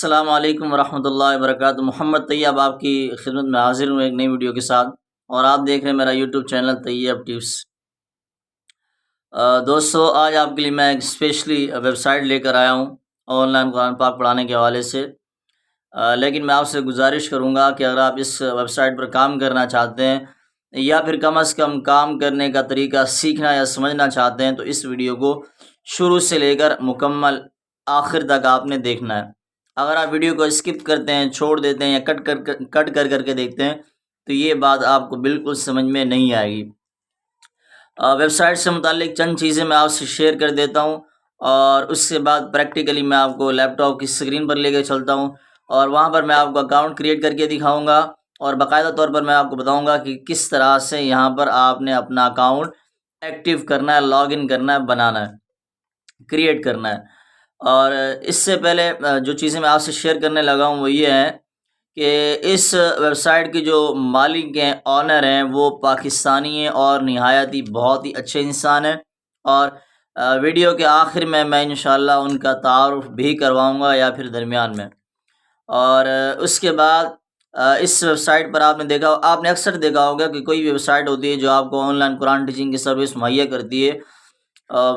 السلام علیکم ورحمۃ اللہ وبرکاتہ۔ محمد طیب آپ کی خدمت میں حاضر ہوں ایک نئی ویڈیو کے ساتھ، اور آپ دیکھ رہے ہیں میرا یوٹیوب چینل طیب ٹیپس۔ دوستو، آج آپ کے لیے میں ایک اسپیشلی ویب سائٹ لے کر آیا ہوں آن لائن قرآن پاک پڑھانے کے حوالے سے۔ لیکن میں آپ سے گزارش کروں گا کہ اگر آپ اس ویب سائٹ پر کام کرنا چاہتے ہیں، یا پھر کم از کم کام کرنے کا طریقہ سیکھنا یا سمجھنا چاہتے ہیں، تو اس ویڈیو کو شروع سے لے کر مکمل آخر تک آپ نے دیکھنا ہے۔ اگر آپ ویڈیو کو اسکپ کرتے ہیں، چھوڑ دیتے ہیں، یا کٹ کر کے دیکھتے ہیں، تو یہ بات آپ کو بالکل سمجھ میں نہیں آئے گی۔ ویب سائٹ سے متعلق چند چیزیں میں آپ سے شیئر کر دیتا ہوں، اور اس کے بعد پریکٹیکلی میں آپ کو لیپ ٹاپ کی اسکرین پر لے کے چلتا ہوں، اور وہاں پر میں آپ کو اکاؤنٹ کریٹ کر کے دکھاؤں گا، اور باقاعدہ طور پر میں آپ کو بتاؤں گا کہ کس طرح سے یہاں پر آپ نے اپنا اکاؤنٹ ایکٹیو کرنا ہے، لاگ ان کرنا ہے، بنانا ہے، کریٹ کرنا ہے۔ اور اس سے پہلے جو چیزیں میں آپ سے شیئر کرنے لگا ہوں وہ یہ ہے کہ اس ویب سائٹ کے جو مالک ہیں، آنر ہیں، وہ پاکستانی ہیں اور نہایت ہی بہت ہی اچھے انسان ہیں، اور ویڈیو کے آخر میں انشاءاللہ ان کا تعارف بھی کرواؤں گا، یا پھر درمیان میں۔ اور اس کے بعد اس ویب سائٹ پر آپ نے اکثر دیکھا ہوگا کہ کوئی ویب سائٹ ہوتی ہے جو آپ کو آن لائن قرآن ٹیچنگ کی سروس مہیا کرتی ہے،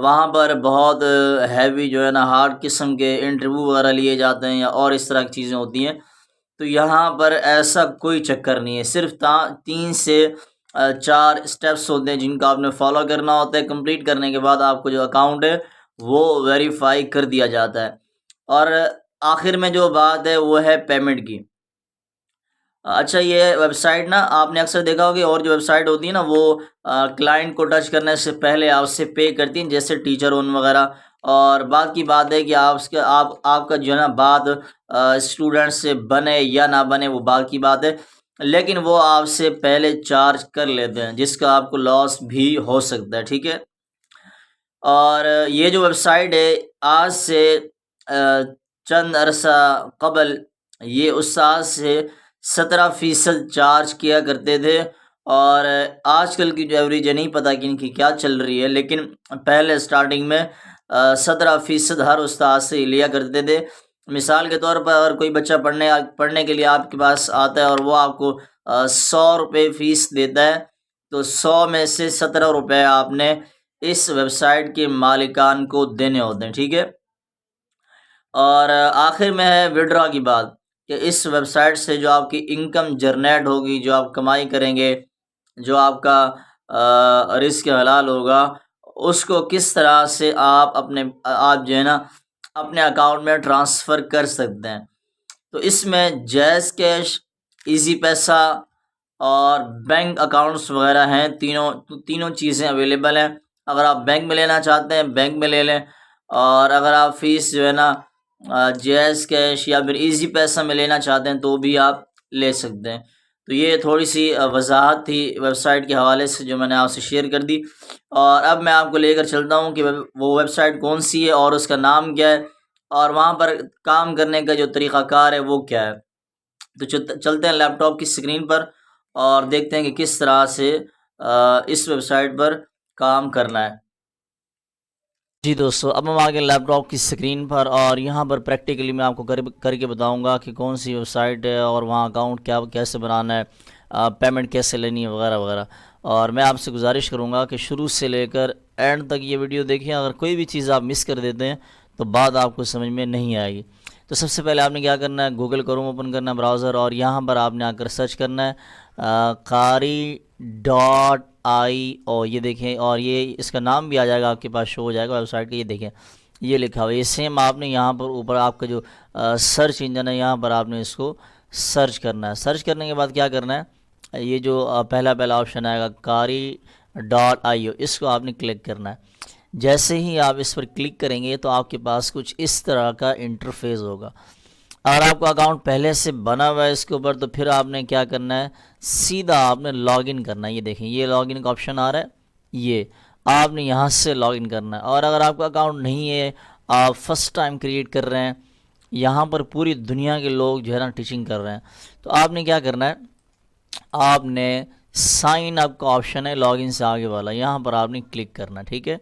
وہاں پر بہت ہیوی جو ہے نا ہارڈ قسم کے انٹرویو وغیرہ لیے جاتے ہیں، یا اور اس طرح کی چیزیں ہوتی ہیں۔ تو یہاں پر ایسا کوئی چکر نہیں ہے، صرف 3 سے 4 اسٹیپس ہوتے ہیں جن کا آپ نے فالو کرنا ہوتا ہے۔ کمپلیٹ کرنے کے بعد آپ کو جو اکاؤنٹ ہے وہ ویریفائی کر دیا جاتا ہے۔ اور آخر میں جو بات ہے وہ ہے پیمنٹ کی۔ اچھا، یہ ویب سائٹ نا آپ نے اکثر دیکھا ہوگا، اور جو ویب سائٹ ہوتی ہے نا وہ کلائنٹ کو ٹچ کرنے سے پہلے آپ سے پے کرتی ہیں، جیسے ٹیچر اون وغیرہ۔ اور بات کی بات ہے کہ آپ کا جو ہے نا بات اسٹوڈنٹ سے بنے یا نہ بنے، وہ بات کی بات ہے، لیکن وہ آپ سے پہلے چارج کر لیتے ہیں، جس کا آپ کو لاس بھی ہو سکتا ہے، ٹھیک ہے۔ اور یہ جو ویب سائٹ ہے، آج سے چند عرصہ قبل یہ استاد سے 17% چارج کیا کرتے تھے، اور آج کل کی جو ایوریج ہے نہیں پتہ کہ ان کی کیا چل رہی ہے، لیکن پہلے سٹارٹنگ میں 17% ہر استاد سے لیا کرتے تھے۔ مثال کے طور پر اگر کوئی بچہ پڑھنے کے لیے آپ کے پاس آتا ہے اور وہ آپ کو 100 روپے فیس دیتا ہے، تو 100 میں سے 17 روپے آپ نے اس ویب سائٹ کے مالکان کو دینے ہوتے ہیں، ٹھیک ہے۔ اور آخر میں ہے وڈرا کی بات، کہ اس ویب سائٹ سے جو آپ کی انکم جنریٹ ہوگی، جو آپ کمائی کریں گے، جو آپ کا رزق حلال ہوگا، اس کو کس طرح سے آپ جو ہے نا اپنے اکاؤنٹ میں ٹرانسفر کر سکتے ہیں۔ تو اس میں جیز کیش، ایزی پیسہ اور بینک اکاؤنٹس وغیرہ ہیں، تینوں چیزیں اویلیبل ہیں۔ اگر آپ بینک میں لینا چاہتے ہیں بینک میں لے لیں، اور اگر آپ فیس جو ہے نا جیز کیش یا پھر ایزی پیسہ میں لینا چاہتے ہیں تو بھی آپ لے سکتے ہیں۔ تو یہ تھوڑی سی وضاحت تھی ویب سائٹ کے حوالے سے جو میں نے آپ سے شیئر کر دی، اور اب میں آپ کو لے کر چلتا ہوں کہ وہ ویب سائٹ کون سی ہے اور اس کا نام کیا ہے، اور وہاں پر کام کرنے کا جو طریقہ کار ہے وہ کیا ہے۔ تو چلتے ہیں لیپ ٹاپ کی اسکرین پر اور دیکھتے ہیں کہ کس طرح سے اس ویب سائٹ پر کام کرنا ہے۔ جی دوستو، اب ہم آگے لیپ ٹاپ کی اسکرین پر، اور یہاں پر پریکٹیکلی میں آپ کو کر کے بتاؤں گا کہ کون سی ویب سائٹ ہے، اور وہاں اکاؤنٹ کیسے بنانا ہے، پیمنٹ کیسے لینی ہے، وغیرہ وغیرہ۔ اور میں آپ سے گزارش کروں گا کہ شروع سے لے کر اینڈ تک یہ ویڈیو دیکھیں۔ اگر کوئی بھی چیز آپ مس کر دیتے ہیں تو بات آپ کو سمجھ میں نہیں آئے گی۔ تو سب سے پہلے آپ نے کیا کرنا ہے، گوگل کروم اوپن کرنا ہے، براؤزر، اور یہاں پر آپ نے آ کر سرچ کرنا ہے qari.io، یہ دیکھیں، اور یہ اس کا نام بھی آ جائے گا، آپ کے پاس شو ہو جائے گا ویب سائٹ کا۔ یہ دیکھیں، یہ لکھا ہوا ہے، یہ سیم آپ نے یہاں پر اوپر آپ کا جو سرچ انجن ہے، یہاں پر آپ نے اس کو سرچ کرنا ہے۔ سرچ کرنے کے بعد کیا کرنا ہے، یہ جو پہلا آپشن آئے گا qari.io، اس کو آپ نے کلک کرنا ہے۔ جیسے ہی آپ اس پر کلک کریں گے تو آپ کے پاس کچھ اس طرح کا انٹرفیس ہوگا۔ اگر آپ کا اکاؤنٹ پہلے سے بنا ہوا ہے اس کے اوپر، تو پھر آپ نے کیا کرنا ہے، سیدھا آپ نے لاگ ان کرنا ہے۔ یہ دیکھیں، یہ لاگ ان کا آپشن آ رہا ہے، یہ آپ نے یہاں سے لاگ ان کرنا ہے۔ اور اگر آپ کا اکاؤنٹ نہیں ہے، آپ فرسٹ ٹائم کریٹ کر رہے ہیں، یہاں پر پوری دنیا کے لوگ جو ہے نا ٹیچنگ کر رہے ہیں، تو آپ نے کیا کرنا ہے، آپ نے سائن اپ کا آپشن ہے لاگ ان سے آگے والا، یہاں پر آپ نے کلک کرنا ہے، ٹھیک ہے۔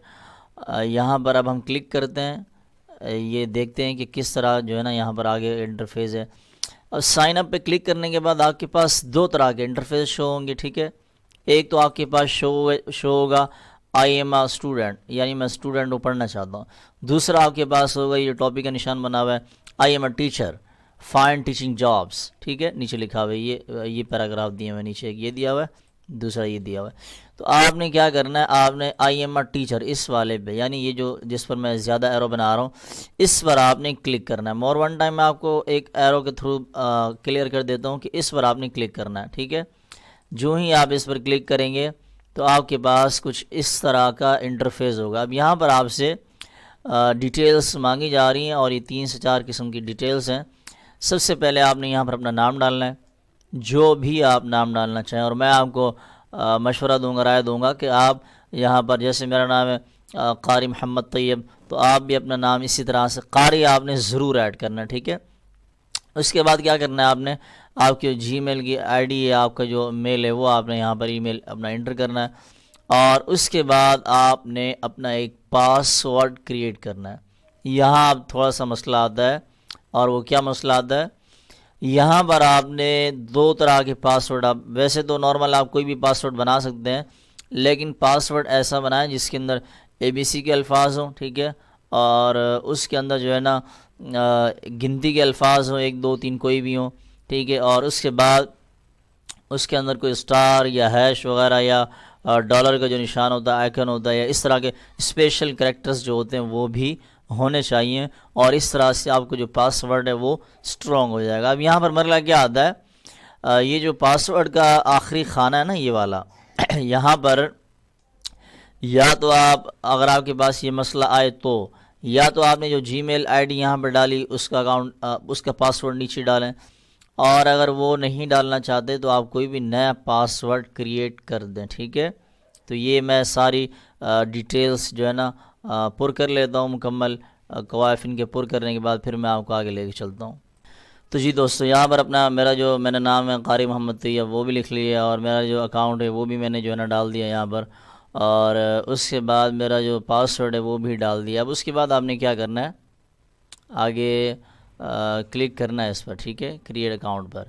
یہاں پر اب ہم کلک کرتے ہیں، یہ دیکھتے ہیں کہ کس طرح جو ہے نا یہاں پر آگے انٹرفیس ہے۔ اب سائن اپ پہ کلک کرنے کے بعد آپ کے پاس دو طرح کے انٹرفیس شو ہوں گے، ٹھیک ہے۔ ایک تو آپ کے پاس شو ہوگا آئی ایم اے اسٹوڈنٹ، یعنی میں اسٹوڈنٹ کو پڑھنا چاہتا ہوں۔ دوسرا آپ کے پاس ہوگا یہ ٹاپک کا نشان بنا ہوا ہے I am a teacher, find teaching jobs, ٹھیک ہے، نیچے لکھا ہوا ہے یہ پیراگراف دیے ہوئے، نیچے ایک یہ دیا ہوا ہے، دوسرا یہ دیا ہوا ہے۔ تو آپ نے کیا کرنا ہے، آپ نے آئی ایم اے ٹیچر اس والے پہ، یعنی یہ جو جس پر میں زیادہ ایرو بنا رہا ہوں اس پر آپ نے کلک کرنا ہے۔ مور ون ٹائم میں آپ کو ایک ایرو کے تھرو کلیئر کر دیتا ہوں کہ اس پر آپ نے کلک کرنا ہے، ٹھیک ہے۔ جو ہی آپ اس پر کلک کریں گے تو آپ کے پاس کچھ اس طرح کا انٹرفیس ہوگا۔ اب یہاں پر آپ سے ڈیٹیلز مانگی جا رہی ہیں اور یہ 3 سے 4 قسم کی ڈیٹیلز ہیں۔ سب سے پہلے آپ نے یہاں پر اپنا نام ڈالنا ہے، جو بھی آپ نام ڈالنا چاہیں، اور میں آپ کو مشورہ دوں گا، رائے دوں گا کہ آپ یہاں پر جیسے میرا نام ہے قاری محمد طیب، تو آپ بھی اپنا نام اسی طرح سے قاری آپ نے ضرور ایڈ کرنا ہے، ٹھیک ہے۔ اس کے بعد کیا کرنا ہے، آپ نے آپ کے جی میل کی آئی ڈی ہے، آپ کا جو میل ہے وہ آپ نے یہاں پر ای میل اپنا انٹر کرنا ہے، اور اس کے بعد آپ نے اپنا ایک پاس ورڈ کریٹ کرنا ہے۔ یہاں اب تھوڑا سا مسئلہ آتا ہے، اور وہ کیا مسئلہ آتا ہے، یہاں پر آپ نے 2 طرح کے پاس ورڈ، آپ ویسے تو نارمل آپ کوئی بھی پاس ورڈ بنا سکتے ہیں، لیکن پاس ورڈ ایسا بنائیں جس کے اندر ABC کے الفاظ ہوں، ٹھیک ہے، اور اس کے اندر جو ہے نا گنتی کے الفاظ ہوں، 1 2 3 کوئی بھی ہوں، ٹھیک ہے، اور اس کے بعد اس کے اندر کوئی اسٹار یا ہیش وغیرہ یا ڈالر کا جو نشان ہوتا ہے، آئیکن ہوتا ہے، یا اس طرح کے اسپیشل کریکٹرز جو ہوتے ہیں وہ بھی ہونے چاہیے، اور اس طرح سے آپ کو جو پاس ورڈ ہے وہ اسٹرانگ ہو جائے گا۔ اب یہاں پر مرلہ کیا آتا ہے، یہ جو پاس ورڈ کا آخری خانہ ہے نا یہ والا، یہاں پر یا تو آپ اگر آپ کے پاس یہ مسئلہ آئے تو یا تو آپ نے جو جی میل آئی ڈی یہاں پر ڈالی اس کا اکاؤنٹ اس کا پاس ورڈ نیچے ڈالیں، اور اگر وہ نہیں ڈالنا چاہتے تو آپ کوئی بھی نیا پاس ورڈ کریٹ کر دیں، ٹھیک ہے۔ تو یہ میں ساری ڈیٹیلز جو ہے نا پر کر لیتا ہوں مکمل، قوائف ان کے پر کرنے کے بعد پھر میں آپ کو آگے لے کے چلتا ہوں۔ تو جی دوستو، یہاں پر اپنا میرا جو میں نے نام ہے قاری محمد طیب وہ بھی لکھ لیا، اور میرا جو اکاؤنٹ ہے وہ بھی میں نے جو ہے نا ڈال دیا یہاں پر، اور اس کے بعد میرا جو پاس ورڈ ہے وہ بھی ڈال دیا۔ اب اس کے بعد آپ نے کیا کرنا ہے، آگے کلک کرنا ہے اس پر، ٹھیک ہے، کریٹ اکاؤنٹ پر۔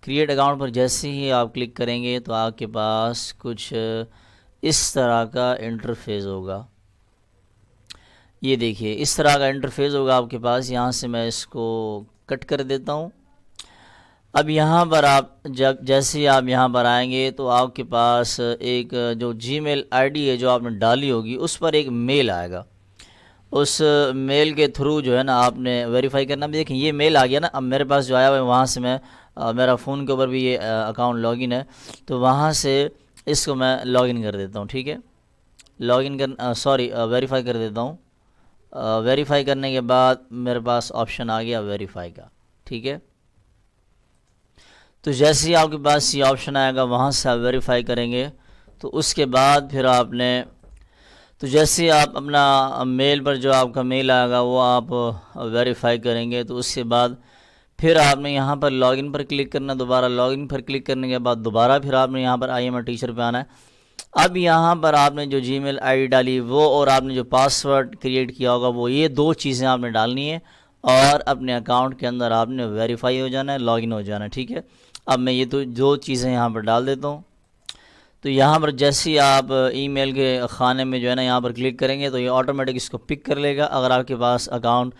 کریٹ اکاؤنٹ پر جیسے ہی آپ کلک کریں گے تو آپ کے پاس کچھ اس طرح کا انٹرفیس ہوگا، یہ دیکھیے اس طرح کا انٹرفیس ہوگا آپ کے پاس۔ یہاں سے میں اس کو کٹ کر دیتا ہوں۔ اب یہاں پر آپ جیسے ہی آپ یہاں پر آئیں گے تو آپ کے پاس ایک جو جی میل آئی ڈی ہے جو آپ نے ڈالی ہوگی اس پر ایک میل آئے گا، اس میل کے تھرو جو ہے نا آپ نے ویریفائی کرنا۔ بھی دیکھیں یہ میل آ گیا نا، اب میرے پاس جو آیا ہوا ہے وہاں سے میں میرا فون کے اوپر بھی یہ اکاؤنٹ لاگ ان ہے، تو وہاں سے اس کو میں لاگ ان کر دیتا ہوں، ٹھیک ہے، لاگ ان ویریفائی کر دیتا ہوں۔ ویریفائی کرنے کے بعد میرے پاس آپشن آ گیا ویریفائی کا، ٹھیک ہے۔ تو جیسے ہی آپ کے پاس یہ آپشن آئے گا وہاں سے آپ ویریفائی کریں گے، تو اس کے بعد پھر آپ نے تو جیسے آپ اپنا میل پر جو آپ کا میل آئے گا وہ آپ ویریفائی کریں گے، تو اس کے بعد پھر آپ نے یہاں پر لاگ ان پر کلک کرنا، دوبارہ لاگ ان پر کلک کرنے کے بعد دوبارہ پھر آپ نے یہاں پر آئی ایم اے ٹیچر پہ آنا ہے۔ اب یہاں پر آپ نے جو جی میل آئی ڈی ڈالی وہ، اور آپ نے جو پاس ورڈ کریٹ کیا ہوگا وہ، یہ 2 چیزیں آپ نے ڈالنی ہے، اور اپنے اکاؤنٹ کے اندر آپ نے ویریفائی ہو جانا ہے، لاگ ان ہو جانا ہے، ٹھیک ہے۔ اب میں یہ 2 چیزیں یہاں پر ڈال دیتا ہوں۔ تو یہاں پر جیسے ہی آپ ای میل کے خانے میں جو ہے نا یہاں پر کلک کریں گے تو یہ آٹومیٹک اس کو پک کر لے گا اگر آپ کے پاس اکاؤنٹ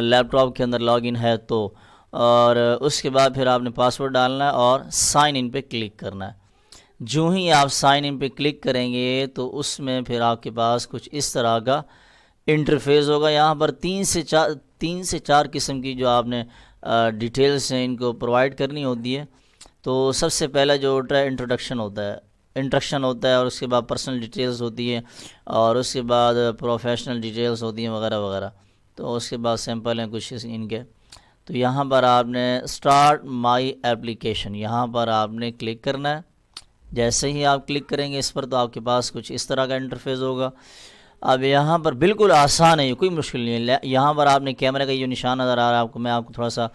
لیپ ٹاپ کے اندر لاگ ان ہے تو، اور اس کے بعد پھر آپ نے پاسورڈ ڈالنا ہے اور سائن ان پہ کلک کرنا ہے۔ جو ہی آپ سائن ان پہ کلک کریں گے تو اس میں پھر آپ کے پاس کچھ اس طرح کا انٹرفیس ہوگا۔ یہاں پر 3 سے 4 قسم کی جو آپ نے ڈیٹیلز ہیں ان کو پرووائڈ کرنی ہوتی ہے۔ تو سب سے پہلا جو ہوتا ہے انٹروڈکشن ہوتا ہے، اور اس کے بعد پرسنل ڈیٹیلز ہوتی ہے، اور اس کے بعد پروفیشنل ڈیٹیلز ہوتی ہیں وغیرہ وغیرہ، تو اس کے بعد سیمپل ہیں کچھ ان کے۔ تو یہاں پر آپ نے اسٹارٹ مائی ایپلیکیشن یہاں پر آپ نے کلک کرنا ہے۔ جیسے ہی آپ کلک کریں گے اس پر تو آپ کے پاس کچھ اس طرح کا انٹرفیس ہوگا۔ اب یہاں پر بالکل آسان ہے، یہ کوئی مشکل نہیں ہے۔ یہاں پر آپ نے کیمرے کا یہ نشان نظر آ رہا ہے آپ کو، میں آپ کو تھوڑا سا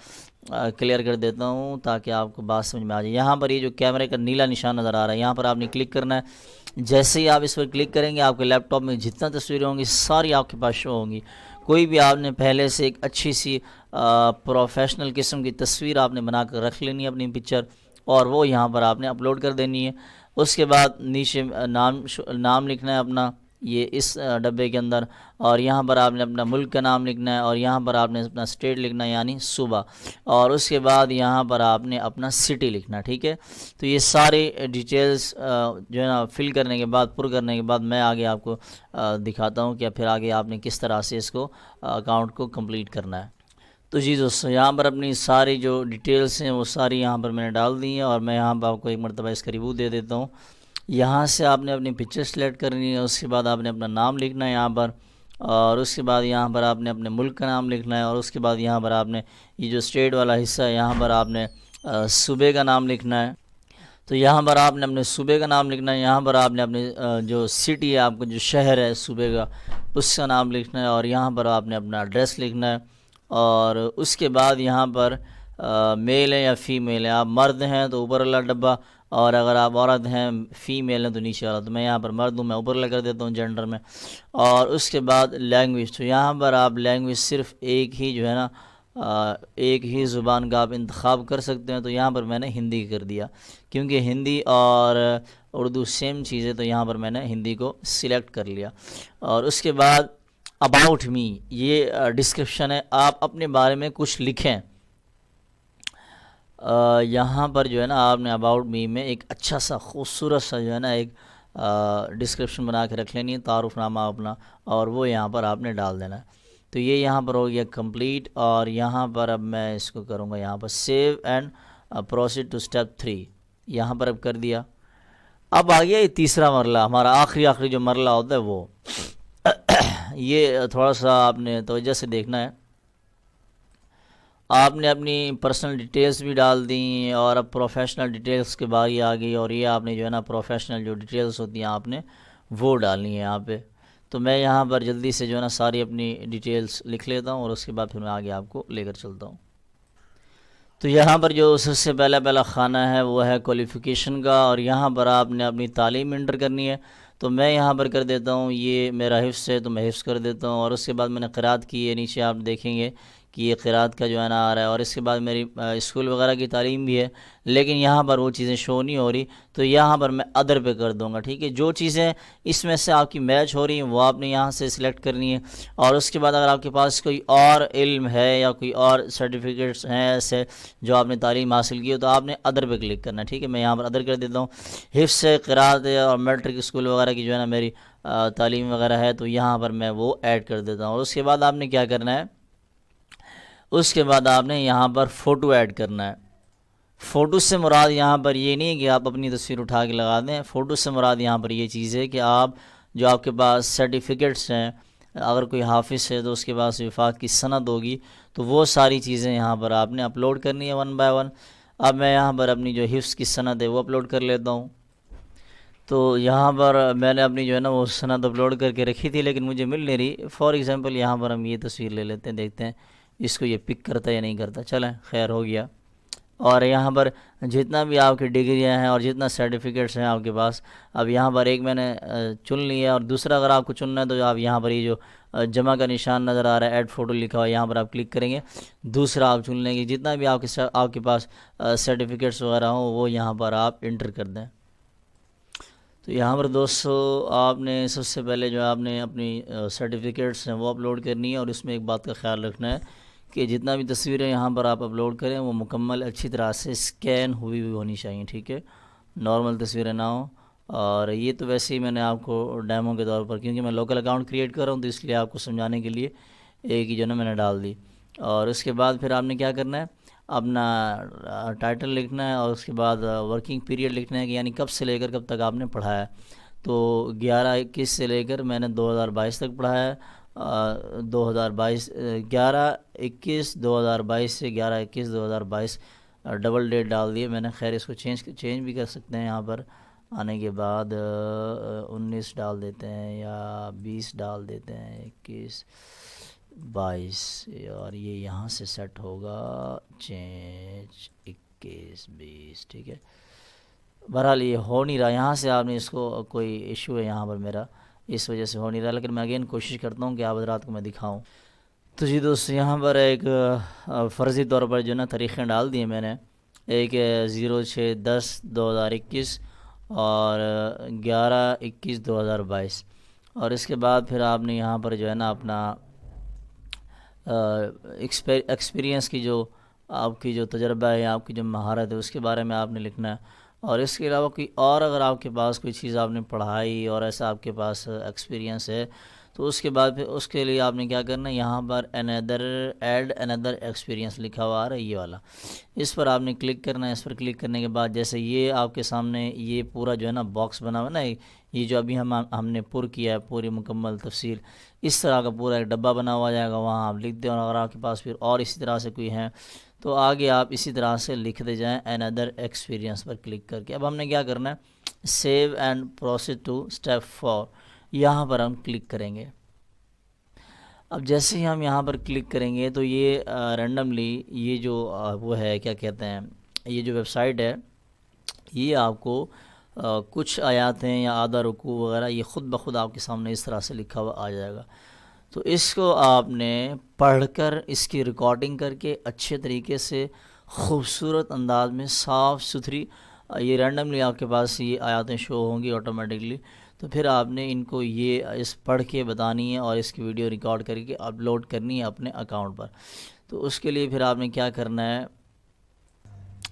کلیئر کر دیتا ہوں تاکہ آپ کو بات سمجھ میں آ جائے۔ یہاں پر یہ جو کیمرے کا نیلا نشان نظر آ رہا ہے، یہاں پر آپ نے کلک کرنا ہے۔ جیسے ہی آپ اس پر کلک کریں گے، آپ کے لیپ ٹاپ میں جتنا تصویریں ہوں گی ساری آپ کے پاس شو ہوں گی۔ کوئی بھی آپ نے پہلے سے ایک اچھی سی پروفیشنل قسم کی تصویر آپ نے بنا کر رکھ لینی ہے اپنی پکچر، اور وہ یہاں پر آپ نے اپلوڈ کر دینی ہے۔ اس کے بعد نیچے نام لکھنا ہے اپنا، یہ اس ڈبے کے اندر، اور یہاں پر آپ نے اپنا ملک کا نام لکھنا ہے، اور یہاں پر آپ نے اپنا اسٹیٹ لکھنا ہے یعنی صوبہ، اور اس کے بعد یہاں پر آپ نے اپنا سٹی لکھنا ہے، ٹھیک ہے۔ تو یہ سارے ڈیٹیلز جو ہے نا فل کرنے کے بعد، پر کرنے کے بعد، میں آگے آپ کو دکھاتا ہوں کہ پھر آگے آپ نے کس طرح سے اس کو اکاؤنٹ کو کمپلیٹ کرنا ہے۔ تو جی دوستو، یہاں پر اپنی ساری جو ڈیٹیلز ہیں وہ ساری یہاں پر میں نے ڈال دی ہیں، اور میں یہاں پر آپ کو ایک مرتبہ اس کا ریویو دے دیتا ہوں۔ یہاں سے آپ نے اپنی پکچر سلیکٹ کرنی ہے، اس کے بعد آپ نے اپنا نام لکھنا ہے یہاں پر، اور اس کے بعد یہاں پر آپ نے اپنے ملک کا نام لکھنا ہے، اور اس کے بعد یہاں پر آپ نے یہ جو اسٹیٹ والا حصہ ہے یہاں پر آپ نے صوبے کا نام لکھنا ہے۔ تو یہاں پر آپ نے اپنے صوبے کا نام لکھنا ہے، یہاں پر آپ نے اپنے جو سٹی ہے، آپ کو جو شہر ہے صوبے کا، اس کا نام لکھنا ہے، اور یہاں پر آپ نے اپنا ایڈریس لکھنا ہے۔ اور اس کے بعد یہاں پر میل ہے یا فیمیل ہے، آپ مرد ہیں تو اوپر والا ڈبہ، اور اگر آپ عورت ہیں فیمیل ہیں تو نیچے والا۔ تو میں یہاں پر مرد ہوں، میں اوپر والا کر دیتا ہوں جینڈر میں۔ اور اس کے بعد لینگویج، تو یہاں پر آپ لینگویج صرف ایک ہی جو ہے نا ایک ہی زبان کا آپ انتخاب کر سکتے ہیں، تو یہاں پر میں نے ہندی کر دیا، کیونکہ ہندی اور اردو سیم چیز ہے، تو یہاں پر میں نے ہندی کو سلیکٹ کر لیا۔ اور اس کے بعد اباؤٹ می، یہ ڈسکرپشن ہے، آپ اپنے بارے میں کچھ لکھیں۔ یہاں پر جو ہے نا آپ نے اباؤٹ می میں ایک اچھا سا خوبصورت سا جو ہے نا ایک ڈسکرپشن بنا کے رکھ لینی ہے، تعارف نامہ اپنا، اور وہ یہاں پر آپ نے ڈال دینا ہے۔ تو یہ یہاں پر ہو گیا کمپلیٹ، اور یہاں پر اب میں اس کو کروں گا یہاں پر save and proceed to step 3، یہاں پر اب کر دیا۔ اب آ گیا یہ تیسرا مرحلہ، ہمارا آخری جو مرحلہ ہوتا ہے وہ یہ تھوڑا سا آپ نے توجہ سے دیکھنا ہے۔ آپ نے اپنی پرسنل ڈیٹیلز بھی ڈال دیں، اور اب پروفیشنل ڈیٹیلز کے باری آ گئی، اور یہ آپ نے جو ہے نا پروفیشنل جو ڈیٹیلز ہوتی ہیں آپ نے وہ ڈالنی ہے یہاں پہ۔ تو میں یہاں پر جلدی سے جو ہے نا ساری اپنی ڈیٹیلز لکھ لیتا ہوں، اور اس کے بعد پھر میں آگے آپ کو لے کر چلتا ہوں۔ تو یہاں پر جو سب سے پہلا خانہ ہے وہ ہے کوالیفیکیشن کا، اور یہاں پر آپ نے اپنی تعلیم انٹر کرنی ہے۔ تو میں یہاں پر کر دیتا ہوں، یہ میرا حفظ ہے تو میں حفظ کر دیتا ہوں، اور اس کے بعد میں نے قرات کی ہے، نیچے آپ دیکھیں گے کہ یہ قرات کا جو ہے نا آ رہا ہے، اور اس کے بعد میری اسکول وغیرہ کی تعلیم بھی ہے، لیکن یہاں پر وہ چیزیں شو نہیں ہو رہی، تو یہاں پر میں ادر پہ کر دوں گا، ٹھیک ہے۔ جو چیزیں اس میں سے آپ کی میچ ہو رہی ہیں وہ آپ نے یہاں سے سلیکٹ کرنی ہے، اور اس کے بعد اگر آپ کے پاس کوئی اور علم ہے یا کوئی اور سرٹیفکیٹس ہیں ایسے جو آپ نے تعلیم حاصل کی ہے، تو آپ نے ادر پہ کلک کرنا ہے، ٹھیک ہے۔ میں یہاں پر ادر کر دیتا ہوں۔ حفظ ہے، قرات ہے، اور میٹرک اسکول وغیرہ کی جو ہے نا میری تعلیم وغیرہ ہے، تو یہاں پر میں وہ ایڈ کر دیتا ہوں۔ اور اس کے بعد آپ نے کیا کرنا ہے، اس کے بعد آپ نے یہاں پر فوٹو ایڈ کرنا ہے۔ فوٹو سے مراد یہاں پر یہ نہیں ہے کہ آپ اپنی تصویر اٹھا کے لگا دیں، فوٹو سے مراد یہاں پر یہ چیز ہے کہ آپ جو آپ کے پاس سرٹیفکیٹس ہیں، اگر کوئی حافظ ہے تو اس کے پاس وفاق کی سند ہوگی، تو وہ ساری چیزیں یہاں پر آپ نے اپلوڈ کرنی ہے 1 بائی 1۔ اب میں یہاں پر اپنی جو حفظ کی سند ہے وہ اپلوڈ کر لیتا ہوں۔ تو یہاں پر میں نے اپنی جو ہے نا وہ سند اپلوڈ کر کے رکھی تھی، لیکن مجھے مل نہیں رہی۔ فار ایگزامپل یہاں پر ہم یہ تصویر لے لیتے ہیں، دیکھتے ہیں اس کو یہ پک کرتا ہے یا نہیں کرتا۔ چلیں خیر ہو گیا۔ اور یہاں پر جتنا بھی آپ کی ڈگریاں ہیں اور جتنا سرٹیفکیٹس ہیں آپ کے پاس، اب یہاں پر ایک میں نے چن لیا ہے، اور دوسرا اگر آپ کو چننا ہے تو آپ یہاں پر یہ جو جمع کا نشان نظر آ رہا ہے، ایڈ فوٹو لکھا ہوا ہے، یہاں پر آپ کلک کریں گے، دوسرا آپ چن لیں گے۔ جتنا بھی آپ کے پاس سرٹیفکیٹس وغیرہ ہوں وہ یہاں پر آپ انٹر کر دیں۔ تو یہاں پر دوستو آپ نے سب سے پہلے جو آپ نے اپنی سرٹیفکیٹس ہیں وہ اپلوڈ کرنی ہے، اور اس میں ایک بات کا خیال رکھنا ہے کہ جتنا بھی تصویریں یہاں پر آپ اپلوڈ کریں وہ مکمل اچھی طرح سے اسکین ہوئی ہونی چاہیے، ٹھیک ہے، نارمل تصویریں نہ ہوں۔ اور یہ تو ویسے ہی میں نے آپ کو ڈیمو کے طور پر، کیونکہ میں لوکل اکاؤنٹ کریٹ کر رہا ہوں تو اس لیے آپ کو سمجھانے کے لیے ایک ہی جو نا میں نے ڈال دی۔ اور اس کے بعد پھر آپ نے کیا کرنا ہے، اپنا ٹائٹل لکھنا ہے، اور اس کے بعد ورکنگ پیریڈ لکھنا ہے کہ یعنی کب سے لے کر کب تک آپ نے پڑھایا ہے۔ تو 11/21 سے لے کر میں نے 2022 تک پڑھایا ہے، 2022 11/21 2022 سے 11/21 2022 ڈبل ڈیٹ ڈال دیے میں نے۔ خیر اس کو چینج بھی کر سکتے ہیں، یہاں پر آنے کے بعد 19 ڈال دیتے ہیں یا 20 ڈال دیتے ہیں، 21 22 اور یہ یہاں سے سیٹ ہوگا چینج 21 20. ٹھیک ہے، بہرحال یہ ہو نہیں رہا، یہاں سے آپ نے اس کو کوئی ایشو ہے یہاں پر میرا، اس وجہ سے ہو نہیں رہا، لیکن میں اگین کوشش کرتا ہوں کہ آپ حضرات کو میں دکھاؤں. تو جی دوست، یہاں پر ایک فرضی طور پر جو نا تاریخیں ڈال دیے میں نے، ایک 06/10/2021 اور 11/21/2022، اور اس کے بعد پھر آپ نے یہاں پر جو ہے نا اپنا ایکسپیرینس کی جو آپ کی جو تجربہ ہے، آپ کی جو مہارت ہے، اس کے بارے میں آپ نے لکھنا ہے. اور اس کے علاوہ کوئی اور اگر آپ کے پاس کوئی چیز آپ نے پڑھائی اور ایسا آپ کے پاس ایکسپیرینس ہے تو اس کے بعد پھر اس کے لیے آپ نے کیا کرنا ہے، یہاں پر ایڈ اندر ایکسپیرینس لکھا ہوا آ رہا ہے یہ والا، اس پر آپ نے کلک کرنا ہے. اس پر کلک کرنے کے بعد جیسے یہ آپ کے سامنے یہ پورا جو ہے نا باکس بنا ہوا نا، یہ جو ابھی ہم نے پر کیا ہے پوری مکمل تفصیل، اس طرح کا پورا ایک ڈبہ بنا ہوا جائے گا، وہاں آپ لکھ دیں. اور اگر آپ کے پاس پھر اور اسی طرح سے کوئی ہیں تو آگے آپ اسی طرح سے لکھ دے جائیں اندر ایکسپیرینس پر کلک کر کے. اب ہم نے کیا کرنا ہے، save and proceed to step 4، یہاں پر ہم کلک کریں گے. اب جیسے ہی ہم یہاں پر کلک کریں گے تو یہ رینڈملی یہ جو وہ ہے کیا کہتے ہیں، یہ جو ویب سائٹ ہے یہ آپ کو کچھ آیات ہیں یا آدھا رکوع وغیرہ یہ خود بخود آپ کے سامنے اس طرح سے لکھا ہوا آ جائے گا. تو اس کو آپ نے پڑھ کر اس کی ریکارڈنگ کر کے اچھے طریقے سے خوبصورت انداز میں صاف ستھری، یہ رینڈملی آپ کے پاس یہ آیاتیں شو ہوں گی آٹومیٹکلی، تو پھر آپ نے ان کو یہ اس پڑھ کے بتانی ہے اور اس کی ویڈیو ریکارڈ کر کے اپلوڈ کرنی ہے اپنے اکاؤنٹ پر. تو اس کے لیے پھر آپ نے کیا کرنا ہے،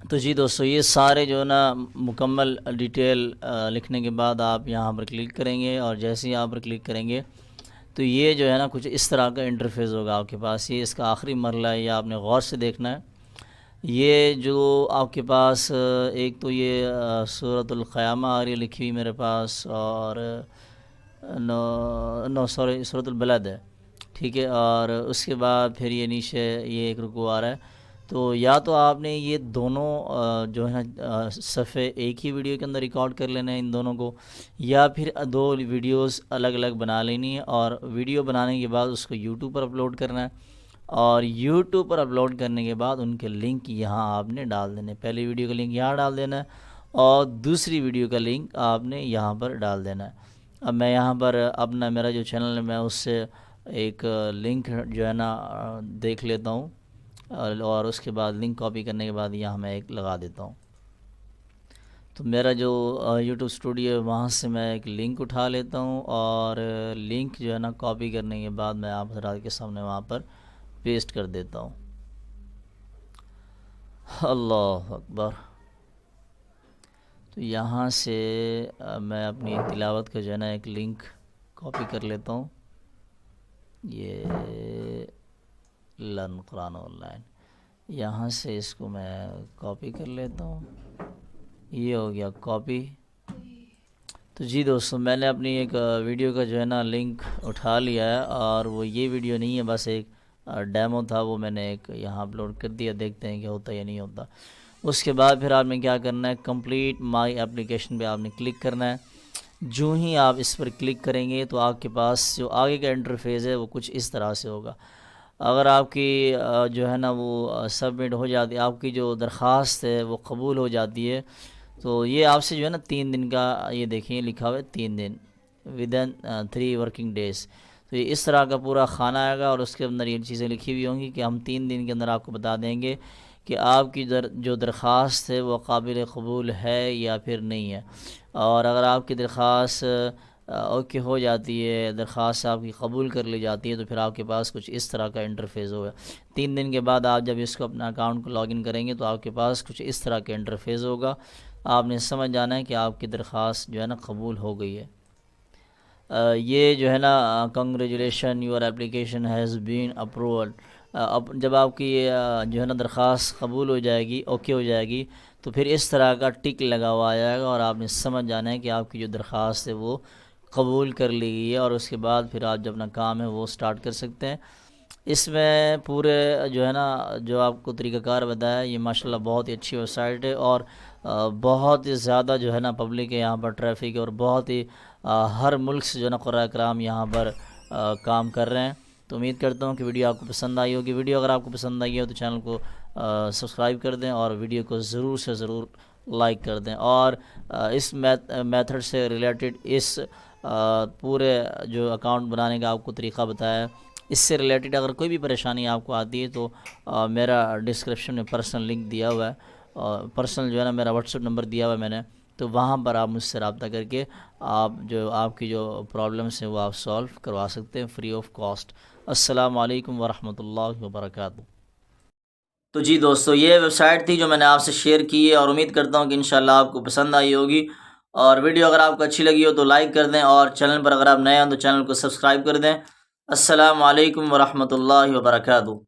تو جی دوستو یہ سارے جو نا مکمل ڈیٹیل لکھنے کے بعد آپ یہاں پر کلک کریں گے، اور جیسے ہی یہاں پر کلک کریں گے تو یہ جو ہے نا کچھ اس طرح کا انٹرفیس ہوگا آپ کے پاس. یہ اس کا آخری مرحلہ ہے، یہ آپ نے غور سے دیکھنا ہے. یہ جو آپ کے پاس ایک تو یہ سورۃ القیامہ آ رہی ہے لکھی ہوئی میرے پاس، اور سورۃ البلد ہے، ٹھیک ہے. اور اس کے بعد پھر یہ نیچے یہ ایک رکوع آ رہا ہے. تو یا تو آپ نے یہ دونوں جو ہے نا صفحے ایک ہی ویڈیو کے اندر ریکارڈ کر لینا ہے ان دونوں کو، یا پھر دو ویڈیوز الگ الگ بنا لینی ہے، اور ویڈیو بنانے کے بعد اس کو یوٹیوب پر اپلوڈ کرنا ہے، اور یوٹیوب پر اپلوڈ کرنے کے بعد ان کے لنک یہاں آپ نے ڈال دینے. پہلی ویڈیو کا لنک یہاں ڈال دینا ہے اور دوسری ویڈیو کا لنک آپ نے یہاں پر ڈال دینا ہے. اب میں یہاں پر اپنا میرا جو چینل ہے میں اس سے ایک لنک جو ہے نا دیکھ لیتا ہوں، اور اس کے بعد لنک کاپی کرنے کے بعد یہاں میں ایک لگا دیتا ہوں. تو میرا جو یوٹیوب اسٹوڈیو ہے وہاں سے میں ایک لنک اٹھا لیتا ہوں، اور لنک جو ہے نا کاپی کرنے کے بعد میں آپ حضرات کے سامنے وہاں پر پیسٹ کر دیتا ہوں. اللہ اکبر. تو یہاں سے میں اپنی تلاوت کا جو ہے نا ایک لنک کاپی کر لیتا ہوں، یہ لرن قرآن آن لائن، یہاں سے اس کو میں کاپی کر لیتا ہوں. یہ ہو گیا کاپی. تو جی دوستو میں نے اپنی ایک ویڈیو کا جو ہے نا لنک اٹھا لیا ہے، اور وہ یہ ویڈیو نہیں ہے، بس ایک ڈیمو تھا، وہ میں نے ایک یہاں اپلوڈ کر دیا. دیکھتے ہیں کہ ہوتا یا نہیں ہوتا. اس کے بعد پھر آپ نے کیا کرنا ہے، کمپلیٹ مائی اپلیکیشن پہ آپ نے کلک کرنا ہے. جو ہی آپ اس پر کلک کریں گے تو آپ کے پاس جو آگے کا انٹرفیس ہے وہ کچھ اس طرح سے ہوگا. اگر آپ کی جو ہے نا وہ سبمٹ ہو جاتی، آپ کی جو درخواست ہے وہ قبول ہو جاتی ہے، تو یہ آپ سے جو ہے نا 3 دن کا، یہ دیکھیں لکھا ہوا ہے 3 دن ودن 3 ورکنگ ڈیز. تو یہ اس طرح کا پورا کھانا آئے گا، اور اس کے اندر یہ چیزیں لکھی ہوئی ہوں گی کہ ہم 3 دن کے اندر آپ کو بتا دیں گے کہ آپ کی جو درخواست ہے وہ قابل قبول ہے یا پھر نہیں ہے. اور اگر آپ کی درخواست اوکے ہو جاتی ہے، درخواست آپ کی قبول کر لی جاتی ہے، تو پھر آپ کے پاس کچھ اس طرح کا انٹرفیس ہوگا. 3 دن کے بعد آپ جب اس کو اپنا اکاؤنٹ کو لاگ ان کریں گے تو آپ کے پاس کچھ اس طرح کا انٹرفیس ہوگا. آپ نے سمجھ جانا ہے کہ آپ کی درخواست جو ہے نا قبول ہو گئی ہے. یہ جو ہے نا congratulation your application has been approved. جب آپ کی جو ہے نا درخواست قبول ہو جائے گی، اوکے ہو جائے گی، تو پھر اس طرح کا ٹک لگا ہوا آ جائے گا، اور آپ نے سمجھ جانا ہے کہ آپ کی جو درخواست ہے وہ قبول کر لی گئی ہے. اور اس کے بعد پھر آپ جو اپنا کام ہے وہ سٹارٹ کر سکتے ہیں. اس میں پورے جو ہے نا جو آپ کو طریقہ کار بتایا، یہ ماشاءاللہ بہت ہی اچھی ویب سائٹ ہے، اور بہت ہی زیادہ جو ہے نا پبلک ہے یہاں پر، ٹریفک ہے، اور بہت ہی ہر ملک سے جو ہے نا قراء کرام یہاں پر کام کر رہے ہیں. تو امید کرتا ہوں کہ ویڈیو آپ کو پسند آئی ہوگی. ویڈیو اگر آپ کو پسند آئی ہو تو چینل کو سبسکرائب کر دیں اور ویڈیو کو ضرور سے ضرور لائک کر دیں. اور اس میتھڈ سے ریلیٹڈ اس پورے جو اکاؤنٹ بنانے کا آپ کو طریقہ بتایا ہے، اس سے ریلیٹڈ اگر کوئی بھی پریشانی آپ کو آتی ہے تو میرا ڈسکرپشن میں پرسنل لنک دیا ہوا ہے، اور پرسنل جو ہے نا میرا واٹس ایپ نمبر دیا ہوا ہے میں نے، تو وہاں پر آپ مجھ سے رابطہ کر کے آپ کی جو پرابلمس ہیں وہ آپ سولو کروا سکتے ہیں فری آف کاسٹ. السلام علیکم ورحمۃ اللہ وبرکاتہ. تو جی دوستو، یہ ویب سائٹ تھی جو میں نے آپ سے شیئر کی ہے، اور امید کرتا ہوں کہ انشاءاللہ آپ کو پسند آئی ہوگی. اور ویڈیو اگر آپ کو اچھی لگی ہو تو لائک کر دیں، اور چینل پر اگر آپ نئے ہیں تو چینل کو سبسکرائب کر دیں. السلام علیکم ورحمۃ اللہ وبرکاتہ.